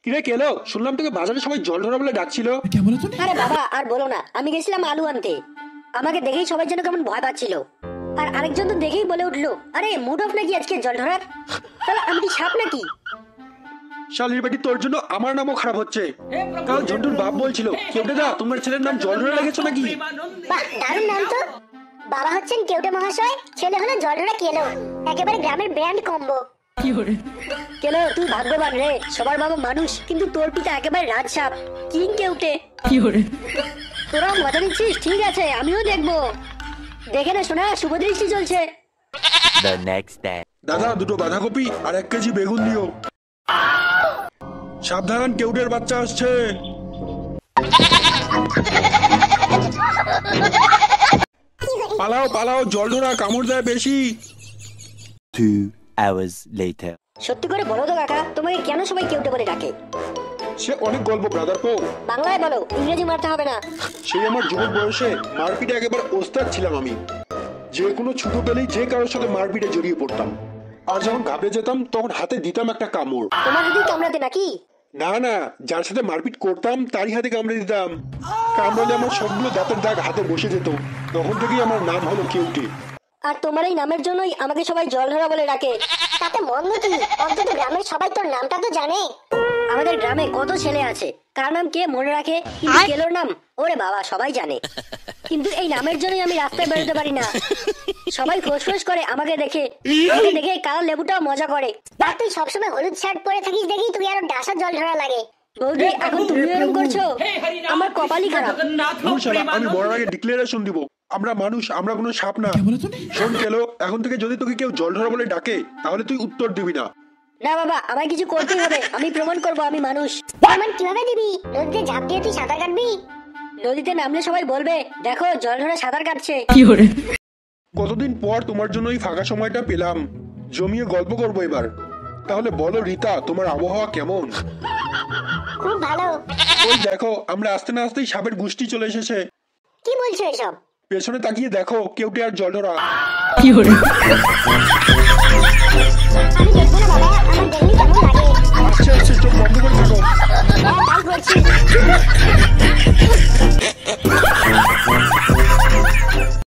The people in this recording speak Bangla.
কিরে কেলো, শুনলাম তোকে বাজারে সবাই জল ঢোরা বলে ডাকছিল। আরে বাবা আর বলো না, আমি গেছিলাম আলু আনতে, আমাকে দেখেই সবাই যেন কেমন ভয় পাচ্ছিল। আর আরেকজন তো দেখেই বলে উঠলো, আরে মুড অফ নাকি আজকে জল ঢোরার? তাহলে আমি কি সাপ নাকি? শালির বেটি, তোর জন্য আমার নামও খারাপ হচ্ছে। কাল ঝন্টুর বাপ বলছিল, কেউটে দা তোমার ছেলের নাম জল ঢোরা রেখেছো নাকি? বাহ, দারুণ নাম তো। বাবা হচ্ছেন কেউটে মহাশয়, ছেলে হলো জল ঢোরা কেলো, একেবারে গ্রামের ব্র্যান্ড কম্বো। কেলো তুই ভাগ্যবান রে, সবার বাবা মানুষ, কিন্তু তোর পিতা একেবারে রাজসাপ, কিং কেউটে। তোরা মজা নিচ্ছিস, ঠিক আছে আমিও দেখবো। দেখে না শোনা, শুভ দৃষ্টি চলছে। দাদা দুটো বাঁধাকপি আর 1 কেজি বেগুন দিও। সাবধান, কেউটের বাচ্চা আসছে। পালাও পালাও, জল ঢোরা কামড় দেয় বেশি। 2 hours later. সত্যি করে বলো তো কাকা, তোমাকে কেন সবাই কেউটে বলে ডাকে? সে অনেক গল্প ব্রাদার পো। বাংলায় বলো, ইংরেজি মারতে হবে না। সেই আমার যুবক বয়সে মারপিটে একেবারে ওস্তাদ ছিলাম আমি। যে কোনো ছোট পেলেই যে কারোর সাথে মারপিটে জড়িয়ে পড়তাম। আর যখন ঘাবড়ে যেতাম তখন হাতে দিতাম একটা কামড়। তোমার হাতেই কামড়াতে নাকি? না না, যার সাথে মারপিট করতাম তারই হাতে কামড়ে দিতাম। কামড়ালে আমার সবগুলো দাঁতের দাগ হাতে বসে যেত। তখন থেকেই আমার নাম হলো কেউটে। আর তোমার এই নামের জন্যই আমাকে সবাই জলধরা বলে ডাকে। তাতে মন্দ কি, অন্তত গ্রামের সবাই তোর নামটা তো জানে। আমাদের গ্রামে কত ছেলে আছে, কার নাম কে মনে রাখে, কিন্তু কেলোর নাম ওরে বাবা সবাই জানে। কিন্তু এই নামের জন্যই আমি রাস্তায় বেরোতে পারি না। সবাই ফোঁস করে আমাকে দেখে, আমাকে দেখে কালো লেবুটাও মজা করে। আর তুই সবসময় হলুদ শার্ট পরে থাকিস দেখি তুই আরো ডাসা জলধরা লাগে। বৌদি এখন তুমি এরকম করছো, আমার কপালই খারাপ। আমি মরার আগে ডিক্লারেশন দিব, আমরা মানুষ, আমরা কোনো সাপ না। শোন কেলো, এখন থেকে যদি তোকে কেউ জল ধরা বলে ডাকে তাহলে তুই উত্তর দিবি না। না বাবা, আমায় কিছু করতেই হবে, আমি প্রমাণ করব আমি মানুষ। প্রমাণ কিভাবে দিবি? নদীতে ঝাঁপ দিয়ে তুই সাঁতার কাটবি? নদীতে নামলে সবাই বলবে, দেখো জল ধরে সাঁতার কাটছে। কতদিন পর তোমার জন্য এই ফাঁকা সময়টা পেলাম, জমিয়ে গল্প করবো এবার। তাহলে বলো রিতা, তোমার আবহাওয়া কেমন? খুব ভালো। ওই দেখো, আমরা আসতে না আসতেই সাপের গোষ্ঠী চলে এসেছে। কি বলছো এসব? পেছনে তাকিয়ে দেখো, কেউটে আর জলঢরা। আমি দেখবো